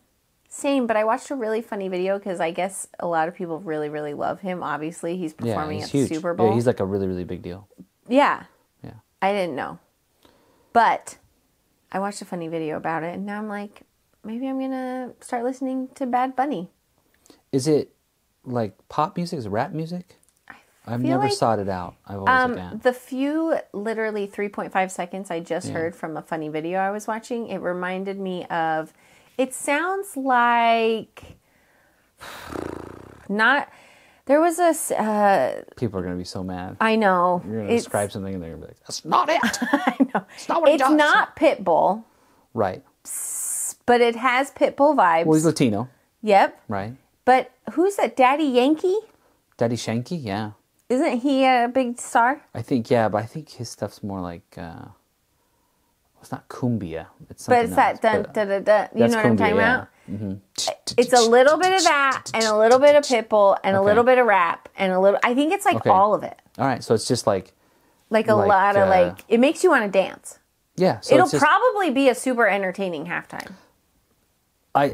Same, but I watched a really funny video because I guess a lot of people really, really love him. Obviously, he's performing at the Super Bowl. Yeah, he's like a really, really big deal. Yeah. Yeah. I didn't know. But I watched a funny video about it, and now I'm like, maybe I'm going to start listening to Bad Bunny. Is it like pop music? Is it rap music? I've never sought it out. I've always like, the few, literally 3.5 seconds I just heard from a funny video I was watching, it reminded me of, it sounds like, Not. There was a. People are going to be so mad. I know. You're going to describe something and they're going to be like, that's not it. I know. It's not what he does. It's not Pitbull. Right. But it has Pitbull vibes. Well, he's Latino. Yep. Right. But who's that? Daddy Yankee? Daddy Shanky, yeah. Isn't he a big star? I think, yeah, but I think his stuff's more like, it's not cumbia. It's something But it's that else, dun-da-da-da. You know what I'm talking about? Mm-hmm. It's a little bit of that, and a little bit of Pitbull, and a little bit of rap, and a little... I think it's like all of it. All right, so it's just like... Like a lot of like... It makes you want to dance. Yeah. So it'll probably be a super entertaining halftime.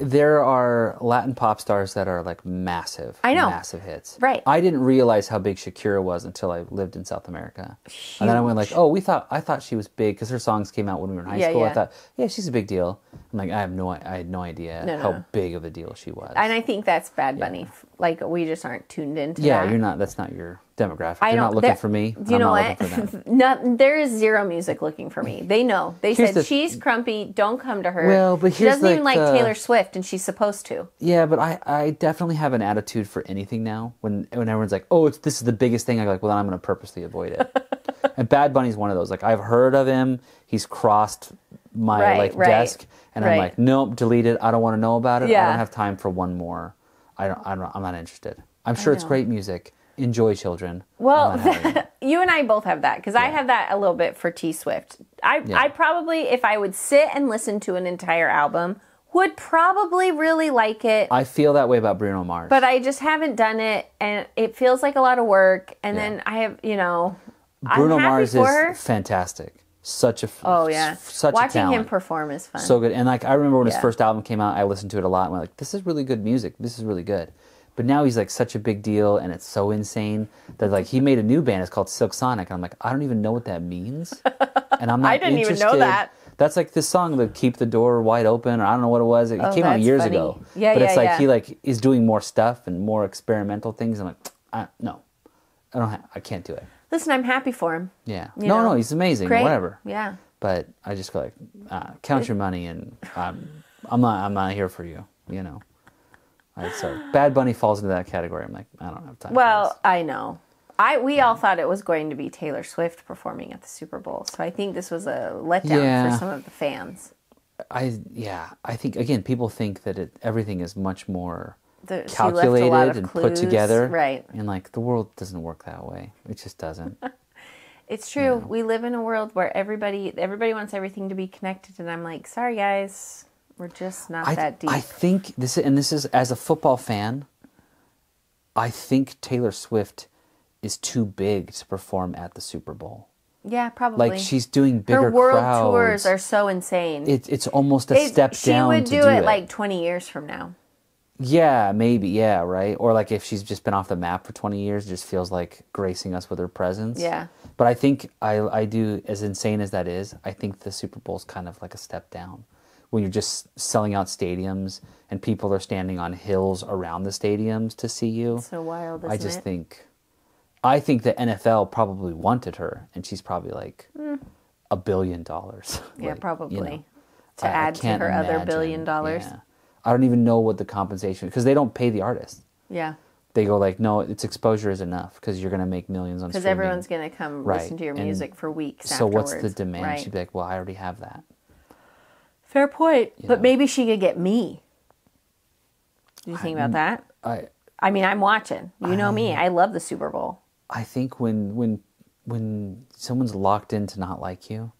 There are Latin pop stars that are like massive. I know. Massive hits. Right. I didn't realize how big Shakira was until I lived in South America. Huge. And then I went like, oh, I thought she was big because her songs came out when we were in high school. Yeah. I thought, yeah, she's a big deal. I'm like, I had no idea how big of a deal she was. And I think that's Bad Bunny. Yeah. Like, we just aren't tuned into that. Yeah, that's not your demographic. They're not looking for me. Do you know what? There is zero music looking for me. They know. They said, she's crumpy, don't come to her. Well, but she doesn't even like Taylor Swift, and she's supposed to. Yeah, but I definitely have an attitude for anything now. When everyone's like, oh, this is the biggest thing, I'm like, well, then I'm going to purposely avoid it. And Bad Bunny's one of those. Like, I've heard of him. He's crossed my desk, and I'm like, nope, delete it. I don't want to know about it. Yeah. I don't have time for one more. I'm not interested. I'm sure it's great music. Enjoy, children. Well, you and I both have that, because I have that a little bit for T Swift. I probably, if I would sit and listen to an entire album, would probably really like it. I feel that way about Bruno Mars. But I just haven't done it, and it feels like a lot of work. And then I have, Bruno Mars is fantastic. Such a such watching a talent. Him perform is fun. So good. And like I remember when his first album came out, I listened to it a lot and went like, this is really good music. This is really good. But now he's like such a big deal, and it's so insane that like he made a new band. It's called Silk Sonic, and I'm like, I don't even know what that means, and I'm not. I didn't even know that. That's like this song, the "Keep the Door Wide Open," or I don't know what it was. It came out years ago. Yeah, but it's like he like is doing more stuff and more experimental things. I'm like, no, I can't do it. Listen, I'm happy for him. Yeah, no, he's amazing. Great. Whatever. Yeah. But I just feel like count your money, and I'm not here for you. So Bad Bunny falls into that category. I'm like, I don't have time. Well, I know. We all thought it was going to be Taylor Swift performing at the Super Bowl, so I think this was a letdown for some of the fans. I think again, people think that everything is much more calculated and put together, right? And like the world doesn't work that way. It just doesn't. It's true. We live in a world where everybody wants everything to be connected, and I'm like, sorry guys. We're just not that deep. I think this is as a football fan, I think Taylor Swift is too big to perform at the Super Bowl. Yeah, probably. Like she's doing bigger crowds. Her world crowds. Tours are so insane. It's almost a step down to do it. She would do it like 20 years from now. Yeah, maybe. Yeah, right. Or like if she's just been off the map for 20 years, it just feels like gracing us with her presence. Yeah. But I think I do, as insane as that is, I think the Super Bowl's kind of like a step down. When you're just selling out stadiums and people are standing on hills around the stadiums to see you. It's so wild, isn't it? I think the NFL probably wanted her, and she's probably like $1 billion. Yeah, probably. To add to her other $1 billion. Yeah. I don't even know what the compensation, because they don't pay the artist. Yeah. They go like, no, its exposure is enough because you're going to make millions on streaming. Because everyone's going to come listen to your music for weeks afterwards. So what's the demand? Right. She'd be like, well, I already have that. Fair point. But maybe she could get me. Do you think about that? I mean, I'm watching. You know me. I love the Super Bowl. I think when someone's locked in to not like you,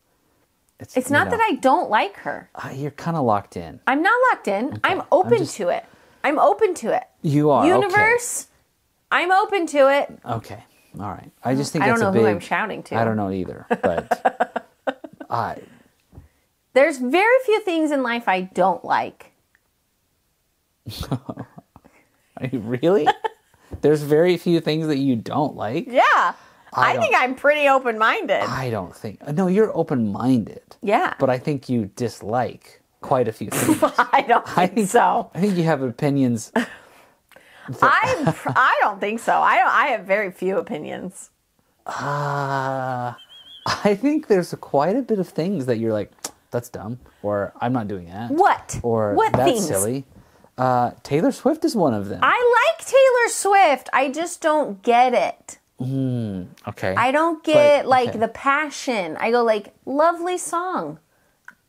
it's not that I don't like her. You're kind of locked in. I'm not locked in. Okay. I'm open to it. I'm open to it. You are. Universe, okay. I'm open to it. Okay. All right. I just think I don't know who I'm shouting to. I don't know either. But there's very few things in life I don't like. Really? There's very few things that you don't like? Yeah. I think I'm pretty open-minded. I don't think. No, you're open-minded. Yeah. But I think you dislike quite a few things. I don't think so. I think you have opinions. I don't think so. I have very few opinions. I think there's quite a bit of things that you're like, that's dumb, or I'm not doing that. What? Or what that's things? Silly. Taylor Swift is one of them. I like Taylor Swift. I just don't get it. Okay. I don't get the passion. I go like, lovely song.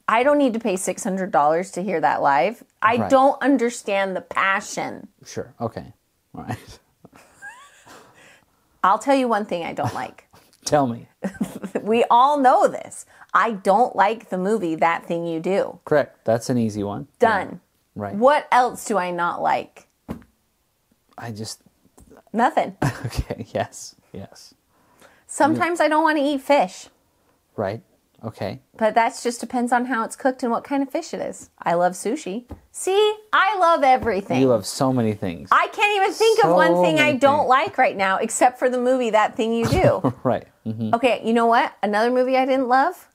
I don't need to pay $600 to hear that live. I don't understand the passion. Sure. Okay. All right. I'll tell you one thing I don't like. Tell me. We all know this. I don't like the movie That Thing You Do. Correct. That's an easy one. Done. Yeah. Right. What else do I not like? Nothing. Okay. Yes. Sometimes I don't want to eat fish. Right. Okay. But that just depends on how it's cooked and what kind of fish it is. I love sushi. See, I love everything. You love so many things. I can't even think of one thing I don't like right now, except for the movie That Thing You Do. Right. Mm-hmm. Okay, you know what? Another movie I didn't love?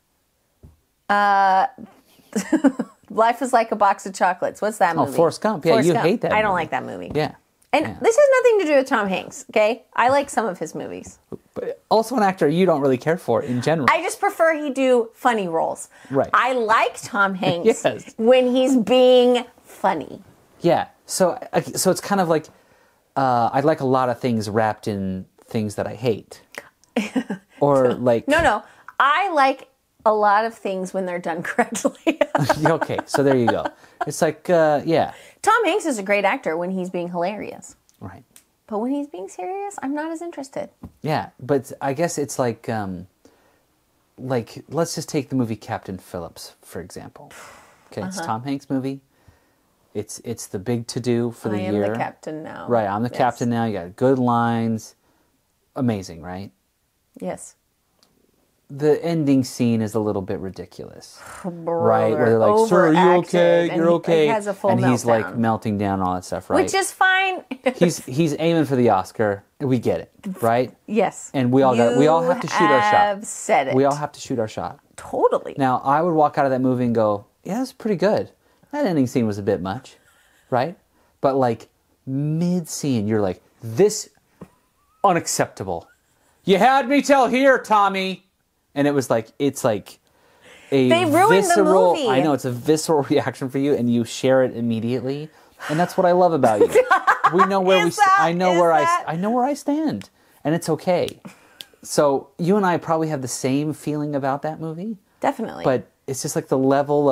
Life is Like a Box of Chocolates. What's that movie? Oh, Forrest Gump. Yeah, you hate that movie. I don't like that movie. Yeah. And this has nothing to do with Tom Hanks, okay? I like some of his movies. But also an actor you don't really care for in general. I just prefer he do funny roles. Right. I like Tom Hanks when he's being funny. Yeah. So it's kind of like I like a lot of things wrapped in things that I hate. Or like... No. I like a lot of things when they're done correctly. Okay, so there you go. It's like, yeah. Tom Hanks is a great actor when he's being hilarious. Right. But when he's being serious, I'm not as interested. Yeah, but I guess it's like let's just take the movie Captain Phillips, for example. Okay, it's Tom Hanks' movie. It's the big to-do for the year. I am the captain now. Right, I'm the captain now. You got good lines. Amazing, right? Yes. The ending scene is a little bit ridiculous. Brother, right? Where they're like, sir, are you okay? You're okay. He has a full and he's meltdown. like melting down, all that stuff, right? Which is fine. he's aiming for the Oscar. We get it, right? Yes. And we all have to shoot our shot. You have said it. We all have to shoot our shot. Totally. Now, I would walk out of that movie and go, yeah, that's pretty good. That ending scene was a bit much, right? But like mid-scene, you're like, this unacceptable. You had me till here, Tommy. And it was like, it's like a they ruined visceral, the movie. I know, it's a visceral reaction for you, and you share it immediately. And that's what I love about you. We know where I know where I stand, and it's okay. So you and I probably have the same feeling about that movie. Definitely. But it's just like the level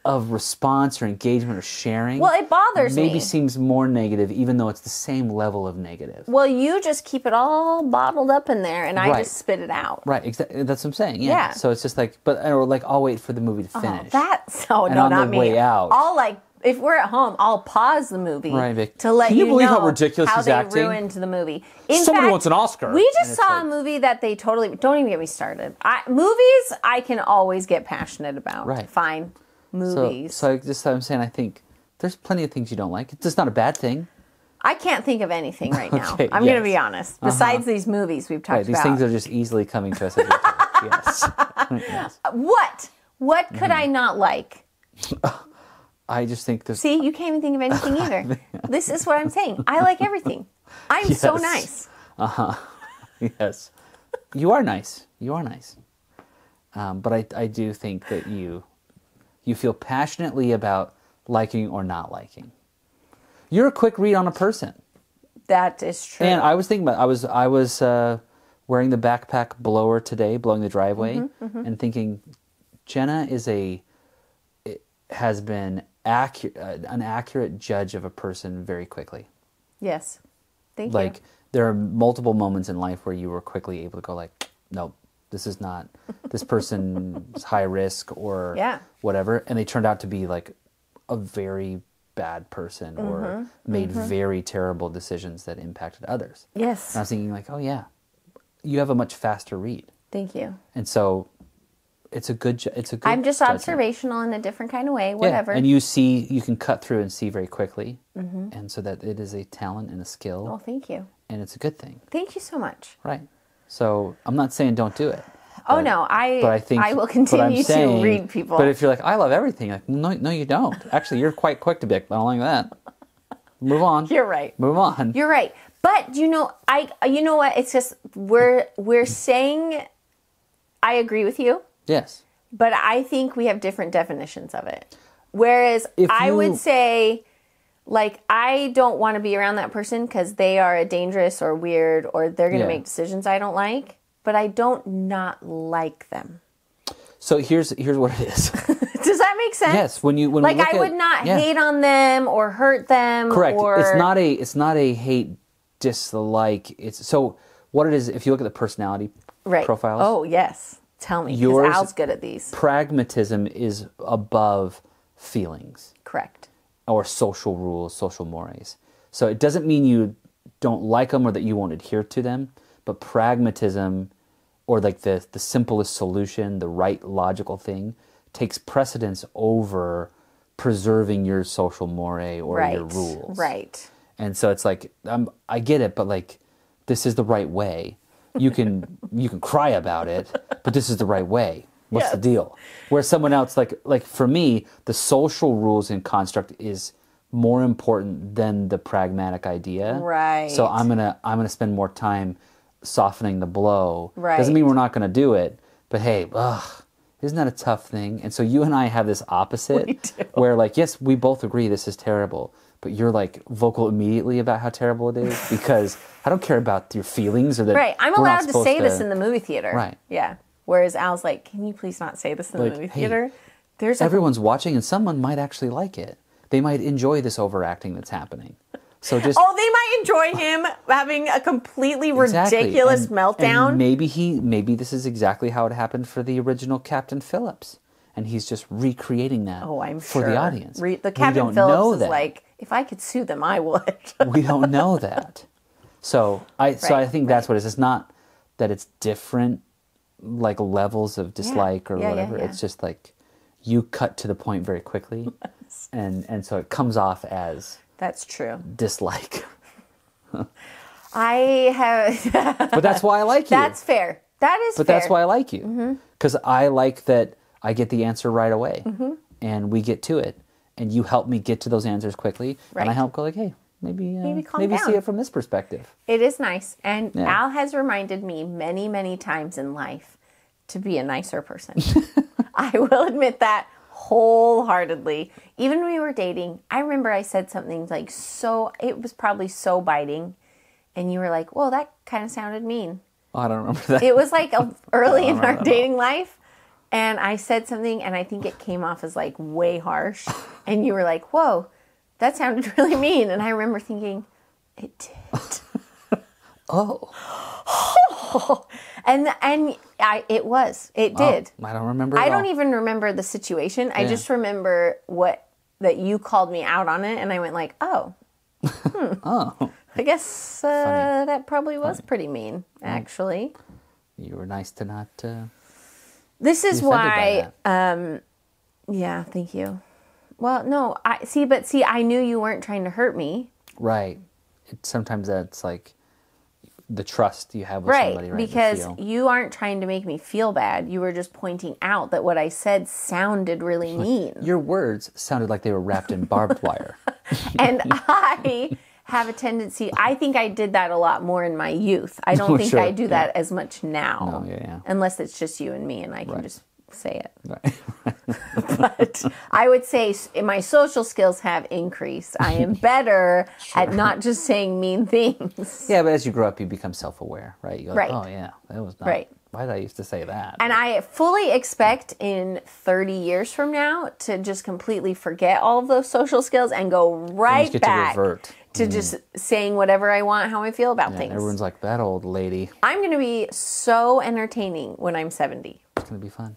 of response or engagement or sharing. Well, it bothers me. Maybe seems more negative, even though it's the same level of negative. Well, you just keep it all bottled up in there, and I just spit it out. Right, exactly. That's what I'm saying. Yeah. So it's just like, or like, I'll wait for the movie to finish. And on not the me. way out, I'll like, if we're at home, I'll pause the movie to let Can you believe know how ridiculous how he's they acting? ruined the movie. Somebody wants an Oscar. We just saw a movie that they totally. Don't even get me started. Movies I can always get passionate about. Right. Fine. Movies. So I'm saying, I think there's plenty of things you don't like. It's just not a bad thing. I can't think of anything right now. Okay, I'm going to be honest. Besides these movies we've talked about. These things are just easily coming to us. Yes. Yes. What could I not like? I just think there's... See, you can't even think of anything either. This is what I'm saying. I like everything. I'm so nice. Yes. You are nice. You are nice. But I do think that you feel passionately about liking or not liking. You're a quick read on a person. That is true. And I was thinking about, I was wearing the backpack blower today, blowing the driveway, and thinking, Jenna has been an accurate judge of a person very quickly. Yes. Thank you. Like, there are multiple moments in life where you were quickly able to go like, nope, this is not, this person's high risk or whatever. And they turned out to be like a very bad person or made very terrible decisions that impacted others. Yes. And I was thinking like, oh yeah, you have a much faster read. Thank you. And so it's a good I'm just judgment. Observational in a different kind of way, whatever. Yeah. And you can cut through and see very quickly. And so that it is a talent and a skill. Oh, thank you. And it's a good thing. Thank you so much. Right. So I'm not saying don't do it. But, no, I will continue to read people. But if you're like, I love everything, like, no, you don't. Actually, you're quite quick to be like, I don't like that. Move on. You're right. Move on. You're right. But you know what? It's just we're saying I agree with you. Yes. But I think we have different definitions of it. Whereas I would say Like, I don't want to be around that person because they are dangerous or weird or they're going to make decisions I don't like, but I don't not like them. So here's what it is. Does that make sense? Yes. When like, I would not hate on them or hurt them. Correct. Or... It's not a hate dislike. It's so what it is. If you look at the personality profiles. Oh yes. Tell me. Because Al's good at these. Pragmatism is above feelings. Correct. Or social rules, social mores. So it doesn't mean you don't like them or that you won't adhere to them, but pragmatism, or like the simplest solution, the right logical thing, takes precedence over preserving your social more or your rules. Right. And so it's like, I get it, but like, this is the right way. You can cry about it, but this is the right way. What's the deal? Where someone else, like for me, the social rules and construct is more important than the pragmatic idea. Right. So I'm gonna spend more time softening the blow. Right. Doesn't mean we're not gonna do it, but hey, isn't that a tough thing? And so you and I have this opposite, where like, yes, we both agree this is terrible, but you're like vocal immediately about how terrible it is because I don't care about your feelings or that. Right. I'm allowed to say this in the movie theater. Right. Yeah. Whereas Al's like, can you please not say this in the movie theater? Everyone's watching and someone might actually like it. They might enjoy this overacting that's happening. So just they might enjoy him having a completely ridiculous meltdown. And maybe this is exactly how it happened for the original Captain Phillips. And he's just recreating that for the audience. The Captain Phillips is like, if I could sue them, I would. We don't know that. So I think that's what it is. It's not that it's different like levels of dislike or whatever. It's just like you cut to the point very quickly. and so it comes off as that's true. Dislike. I have But that's why I like you. That's fair. That is fair. But that's why I like you. Because I like that I get the answer right away. And we get to it. And you help me get to those answers quickly. Right. And I help go like, hey, maybe see it from this perspective. It is nice. And Al has reminded me many, many times in life to be a nicer person. I will admit that wholeheartedly. Even when we were dating, I remember I said something like it was probably so biting. And you were like, whoa, that kind of sounded mean. Oh, I don't remember that. It was like early in our dating life. And I said something, and I think it came off as like way harsh. And you were like, whoa, that sounded really mean. And I remember thinking, it did. It did. I don't remember I don't even remember the situation. I just remember that you called me out on it. And I went like, oh. I guess that probably was pretty mean, actually. You were nice to not... This is why, yeah, thank you. Well, no, I knew you weren't trying to hurt me. Right. Sometimes that's like the trust you have with somebody, right? Because you aren't trying to make me feel bad. You were just pointing out that what I said sounded really mean. Your words sounded like they were wrapped in barbed wire. And I have a tendency, I think I did that a lot more in my youth. I don't think I do that as much now. No, unless it's just you and me and I can just say it. Right. But I would say my social skills have increased. I am better at not just saying mean things. Yeah, but as you grow up, you become self-aware, right? You're like, oh yeah, that was not... Right. Why did I used to say that? And I fully expect in 30 years from now to just completely forget all of those social skills and go right back to just saying whatever I want, how I feel about things. Everyone's like, that old lady. I'm going to be so entertaining when I'm 70. It's going to be fun.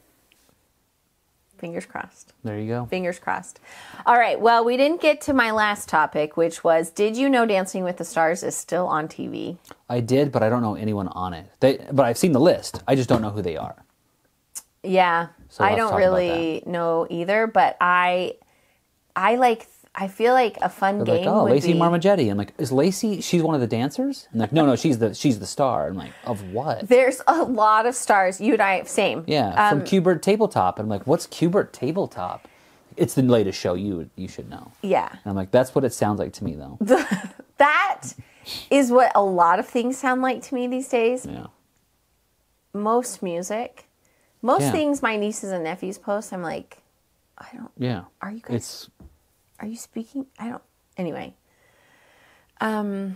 Fingers crossed. There you go. Fingers crossed. All right. Well, we didn't get to my last topic, which was, did you know Dancing with the Stars is still on TV? I did, but I don't know anyone on it. But I've seen the list. I just don't know who they are. Yeah. So I don't really know either, but I feel like a fun game would Lacey be... Marmagetti. I'm like, is Lacey, she's one of the dancers? I'm like, no, she's the star. I'm like, of what? There's a lot of stars. You and I, same. Yeah, from Q*bert Tabletop. And I'm like, what's Q*bert Tabletop? It's the latest show. You should know. Yeah. And I'm like, that's what it sounds like to me, though. That is what a lot of things sound like to me these days. Yeah. Most music. Most things my nieces and nephews post, I'm like, I don't... Yeah. Are you guys... Are you speaking? Anyway. Well,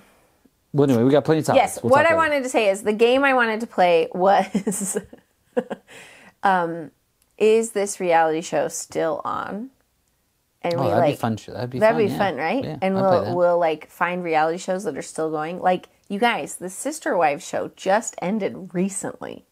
anyway, we got plenty of topics. Yes, what I wanted to say is the game I wanted to play was is this reality show still on? And that'd be fun. That'd be fun, right? Yeah, and we'll like find reality shows that are still going. Like, you guys, the Sister Wives show just ended recently.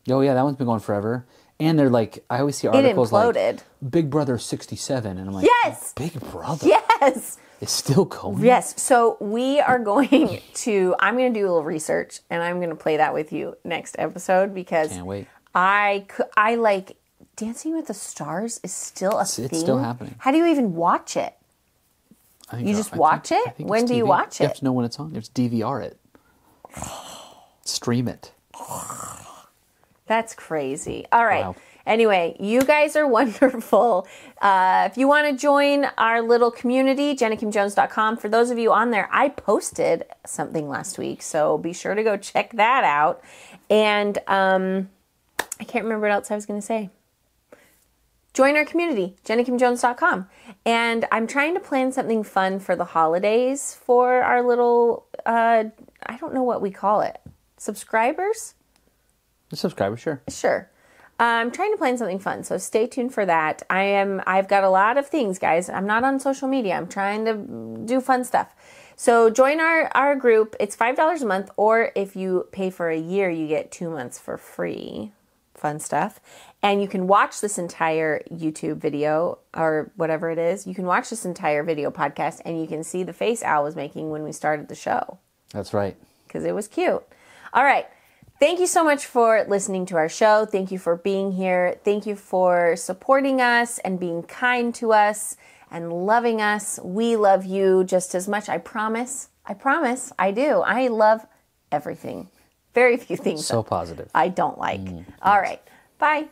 Oh yeah, that one's been going forever. And they're like, I always see articles like Big Brother 67, and I'm like, yes, Big Brother, yes, it's still going. Yes, so we are going to. I'm going to do a little research, and I'm going to play that with you next episode because can't wait. I like Dancing with the Stars is still a thing. It's still happening. How do you even watch it? You just watch it? When do you watch it? You have to know when it's on. You have to DVR it. Stream it. That's crazy. All right. Wow. Anyway, you guys are wonderful. If you want to join our little community, JennaKimJones.com. For those of you on there, I posted something last week, so be sure to go check that out. And I can't remember what else I was going to say. Join our community, JennaKimJones.com. And I'm trying to plan something fun for the holidays for our little, I don't know what we call it. Subscribers? Subscribers, sure. Sure. I'm trying to plan something fun, so stay tuned for that. I've got a lot of things, guys. I'm not on social media. I'm trying to do fun stuff. So join our group. It's $5 a month, or if you pay for a year, you get 2 months for free. Fun stuff. And you can watch this entire YouTube video or whatever it is. You can watch this entire video podcast, and you can see the face Al was making when we started the show. That's right. Because it was cute. All right. Thank you so much for listening to our show. Thank you for being here. Thank you for supporting us and being kind to us and loving us. We love you just as much. I promise. I do. I love everything. Very few things. So positive. I don't like. All right. Bye.